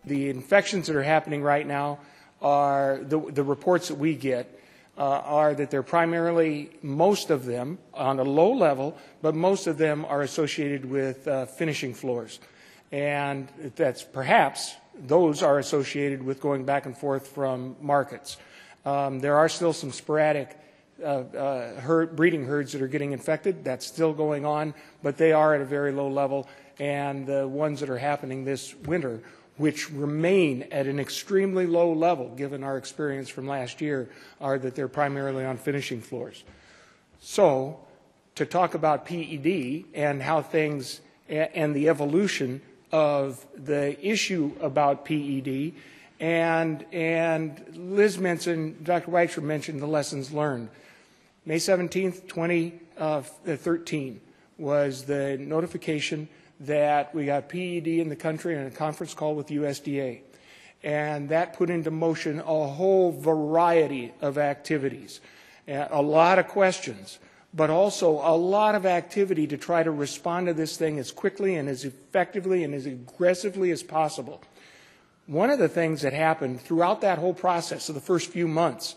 The infections that are happening right now are, the reports that we get are that they're primarily, most of them, on a low level, but most of them are associated with finishing floors. And that's perhaps, those are associated with going back and forth from markets. There are still some sporadic breeding herds that are getting infected. That's still going on, but they are at a very low level. And the ones that are happening this winter, which remain at an extremely low level, given our experience from last year, are that they're primarily on finishing floors. So, to talk about PED and how things, and the evolution of the issue about PED, and Liz mentioned, Dr. Wagstrom mentioned the lessons learned. May 17th, 2013 was the notification that we got PED in the country in a conference call with USDA. And that put into motion a whole variety of activities, a lot of questions, but also a lot of activity to try to respond to this thing as quickly and as effectively and as aggressively as possible. One of the things that happened throughout that whole process of the first few months,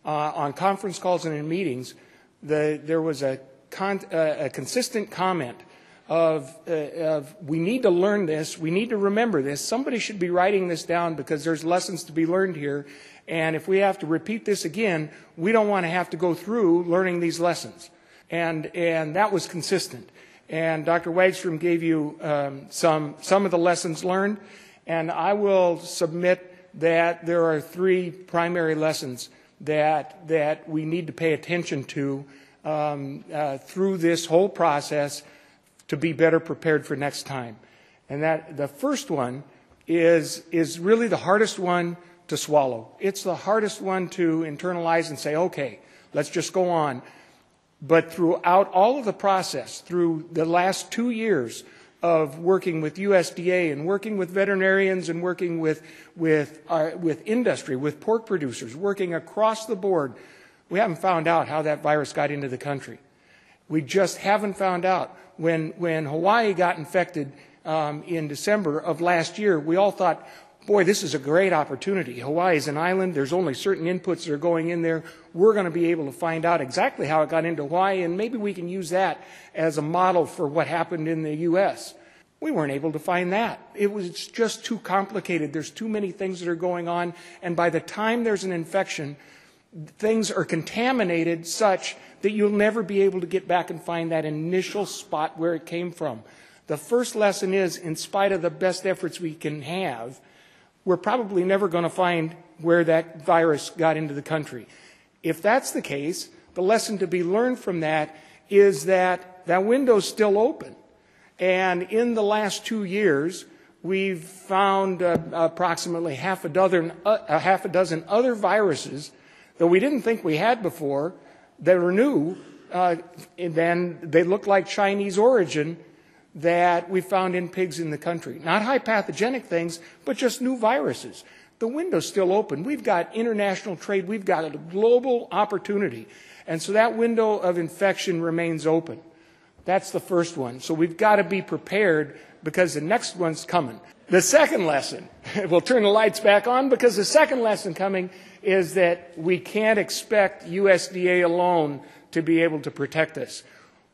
on conference calls and in meetings, there was a consistent comment of we need to learn this, we need to remember this, somebody should be writing this down because there's lessons to be learned here, and if we have to repeat this again, we don't want to have to go through learning these lessons. And that was consistent. And Dr. Wagstrom gave you some of the lessons learned, and I will submit that there are three primary lessons that we need to pay attention to through this whole process to be better prepared for next time. And that the first one is really the hardest one to swallow. It's the hardest one to internalize and say, okay, let's just go on. But throughout all of the process, through the last 2 years of working with USDA and working with veterinarians and working with industry, with pork producers, working across the board, we haven't found out how that virus got into the country. We just haven't found out. When Hawaii got infected in December of last year, we all thought, boy, this is a great opportunity. Hawaii is an island. There's only certain inputs that are going in there. We're going to be able to find out exactly how it got into Hawaii, and maybe we can use that as a model for what happened in the U.S. We weren't able to find that. It's just too complicated. There's too many things that are going on, and by the time there's an infection, things are contaminated such that you'll never be able to get back and find that initial spot where it came from. The first lesson is, in spite of the best efforts we can have, we're probably never going to find where that virus got into the country. If that's the case, the lesson to be learned from that is that that window's still open. And in the last 2 years, we've found approximately half a dozen other viruses that we didn't think we had before, that are new, and then they look like Chinese origin, that we found in pigs in the country. Not high pathogenic things, but just new viruses. The window's still open. We've got international trade. We've got a global opportunity. And so that window of infection remains open. That's the first one. So we've got to be prepared because the next one's coming. The second lesson, we'll turn the lights back on because the second lesson coming is that we can't expect USDA alone to be able to protect us.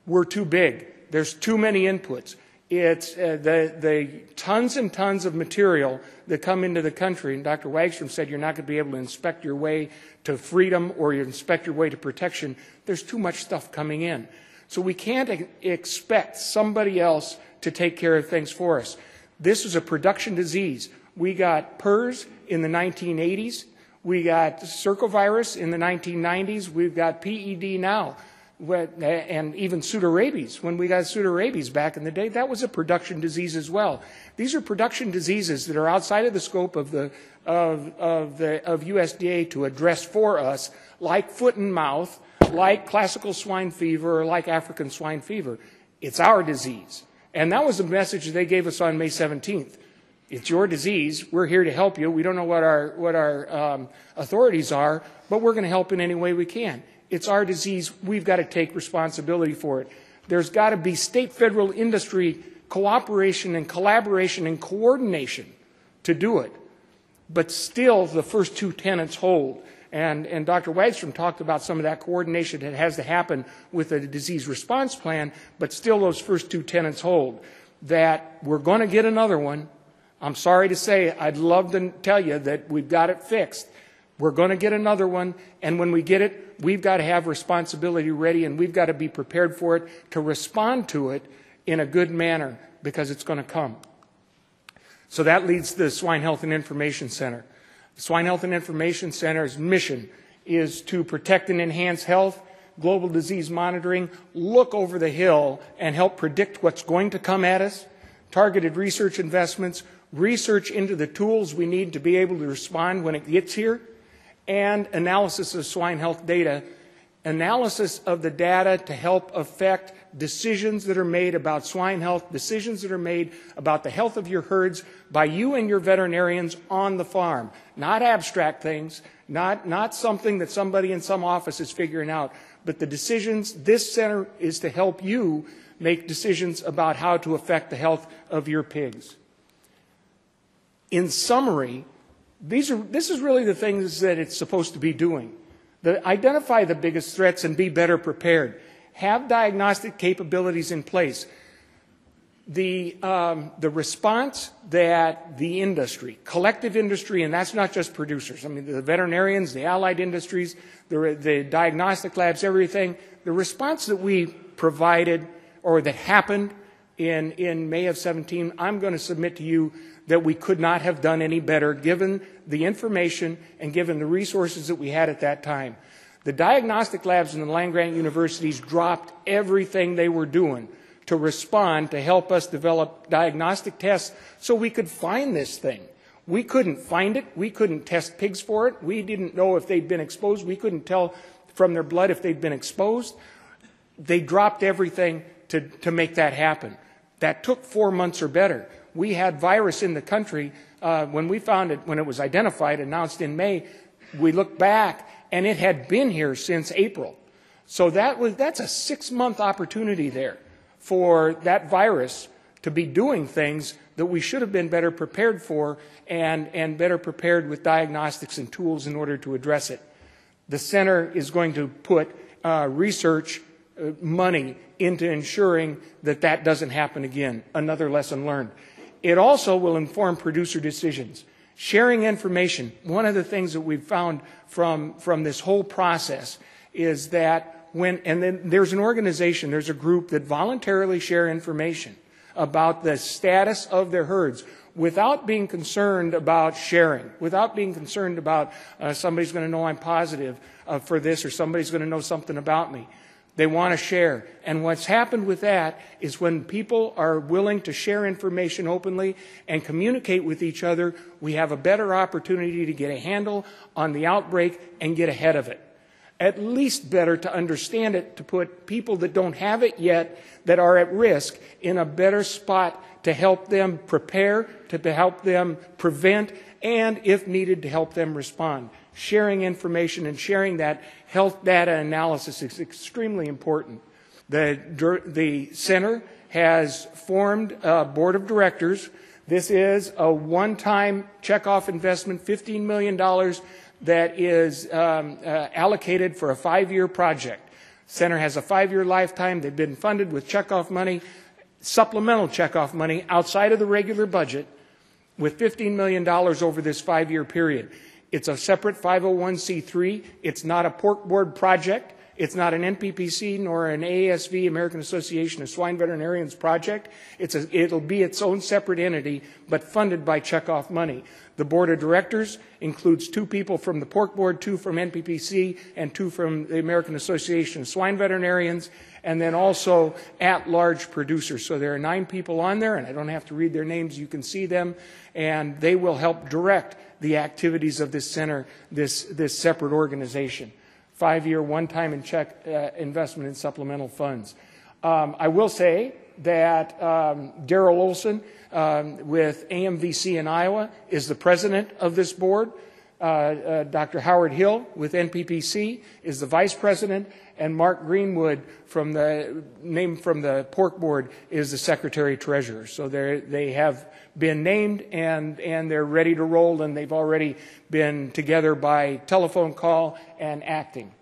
We're too big. There's too many inputs. It's the tons and tons of material that come into the country, and Dr. Wagstrom said you're not going to be able to inspect your way to freedom or you inspect your way to protection. There's too much stuff coming in. So we can't expect somebody else to take care of things for us. This is a production disease. We got PRRS in the 1980s. We got circovirus in the 1990s. We've got PED now. And even pseudorabies. When we got pseudorabies back in the day, that was a production disease as well. These are production diseases that are outside of the scope of USDA to address for us, like foot and mouth, like classical swine fever, or like African swine fever. It's our disease. And that was the message they gave us on May 17th. It's your disease. We're here to help you. We don't know what our authorities are, but we're going to help in any way we can. It's our disease. We've got to take responsibility for it. There's got to be state, federal, industry cooperation and collaboration and coordination to do it. But still, the first two tenets hold. And Dr. Wagstrom talked about some of that coordination that has to happen with a disease response plan, but still those first two tenets hold. That we're going to get another one. I'm sorry to say, I'd love to tell you that we've got it fixed. We're going to get another one, and when we get it, we've got to have responsibility ready, and we've got to be prepared for it to respond to it in a good manner, because it's going to come. So that leads to the Swine Health and Information Center. The Swine Health and Information Center's mission is to protect and enhance health, global disease monitoring, look over the hill and help predict what's going to come at us, targeted research investments, research into the tools we need to be able to respond when it gets here, and analysis of swine health data, analysis of the data to help affect decisions that are made about swine health, decisions that are made about the health of your herds by you and your veterinarians on the farm. Not abstract things, not something that somebody in some office is figuring out, but the decisions. This center is to help you make decisions about how to affect the health of your pigs. In summary, this is really the things that it's supposed to be doing. Identify the biggest threats and be better prepared. Have diagnostic capabilities in place. The response that the industry, collective industry, and that's not just producers. I mean, the veterinarians, the allied industries, the diagnostic labs, everything. The response that we provided or that happened in May of 17, I'm going to submit to you that we could not have done any better given the information and given the resources that we had at that time. The diagnostic labs in the land-grant universities dropped everything they were doing to respond to help us develop diagnostic tests so we could find this thing. We couldn't find it. We couldn't test pigs for it. We didn't know if they'd been exposed. We couldn't tell from their blood if they'd been exposed. They dropped everything to make that happen. That took 4 months or better. We had virus in the country when we found it, when it was identified, announced in May. We looked back, and it had been here since April. So that's a 6-month opportunity there for that virus to be doing things that we should have been better prepared for and better prepared with diagnostics and tools in order to address it. The center is going to put research money into ensuring that that doesn't happen again. Another lesson learned. It also will inform producer decisions. Sharing information. One of the things that we've found from this whole process is that and then there's an organization, there's a group that voluntarily share information about the status of their herds without being concerned about sharing, without being concerned about somebody's going to know I'm positive for this or somebody's going to know something about me. They want to share. And what's happened with that is when people are willing to share information openly and communicate with each other, we have a better opportunity to get a handle on the outbreak and get ahead of it. At least better to understand it, to put people that don't have it yet, that are at risk, in a better spot to help them prepare, to help them prevent, and if needed, to help them respond. Sharing information and sharing that health data analysis is extremely important. The center has formed a board of directors. This is a one-time checkoff investment, $15 million that is allocated for a 5-year project. Center has a 5-year lifetime. They've been funded with checkoff money, supplemental checkoff money outside of the regular budget, with $15 million over this 5-year period. It's a separate 501c3. It's not a pork board project. It's not an NPPC nor an AASV, American Association of Swine Veterinarians project. It'll be its own separate entity, but funded by checkoff money. The board of directors includes 2 people from the pork board, 2 from NPPC, and 2 from the American Association of Swine Veterinarians, and then also at-large producers. So there are 9 people on there, and I don't have to read their names. You can see them, and they will help direct the activities of this center, this separate organization. 5-year, one-time investment in supplemental funds. I will say that Darrell Olson with AMVC in Iowa is the president of this board. Dr. Howard Hill with NPPC is the vice president, and Mark Greenwood, named from the Pork Board, is the secretary treasurer. So they have been named, and they're ready to roll, and they've already been together by telephone call and acting.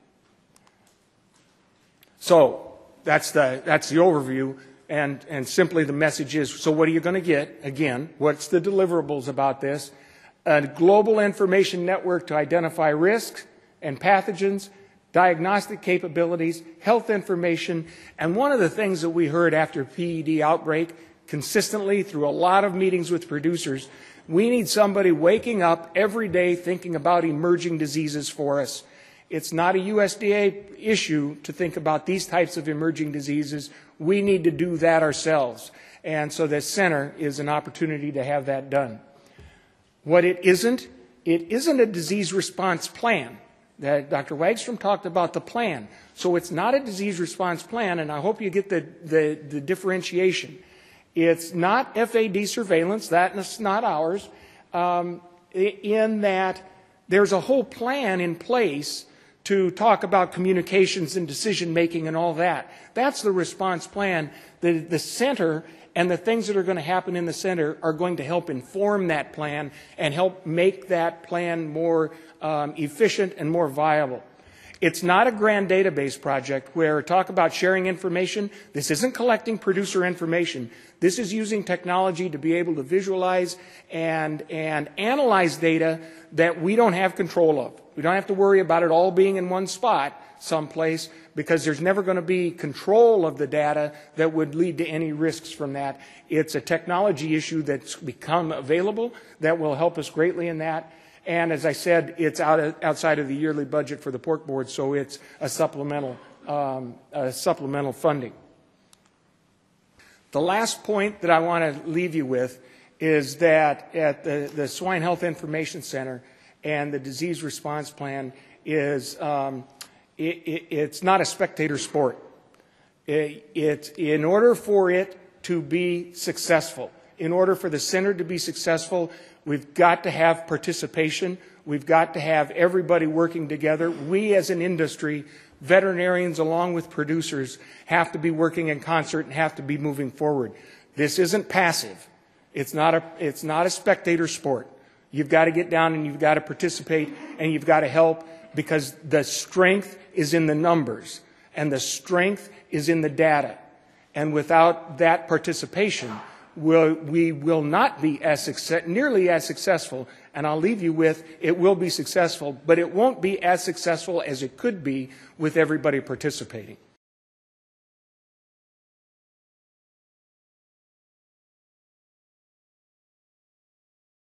So that's the overview, and simply the message is, so what are you going to get? Again, what's the deliverables about this? A global information network to identify risks and pathogens, diagnostic capabilities, health information, and one of the things that we heard after PED outbreak consistently through a lot of meetings with producers, we need somebody waking up every day thinking about emerging diseases for us. It's not a USDA issue to think about these types of emerging diseases. We need to do that ourselves. And so this center is an opportunity to have that done. What it isn't a disease response plan. Dr. Wagstrom talked about the plan. So it's not a disease response plan, and I hope you get the differentiation. It's not FAD surveillance, that's not ours, in that there's a whole plan in place to talk about communications and decision-making and all that. That's the response plan. The center and the things that are going to happen in the center are going to help inform that plan and help make that plan more efficient and more viable. It's not a grand database project where talk about sharing information. This isn't collecting producer information. This is using technology to be able to visualize and analyze data that we don't have control of. We don't have to worry about it all being in one spot someplace, because there's never going to be control of the data that would lead to any risks from that. It's a technology issue that's become available that will help us greatly in that. And as I said, it's outside of the yearly budget for the Pork Board, so it's a supplemental funding. The last point that I want to leave you with is that at the Swine Health Information Center and the disease response plan is it's not a spectator sport. In order for it to be successful, in order for the center to be successful, we've got to have participation. We've got to have everybody working together. We as an industry, veterinarians along with producers, have to be working in concert and have to be moving forward. This isn't passive. It's not a spectator sport. You've got to get down and you've got to participate and you've got to help, because the strength is in the numbers and the strength is in the data. And without that participation, we will not be nearly as successful. And I'll leave you with, it will be successful, but it won't be as successful as it could be with everybody participating.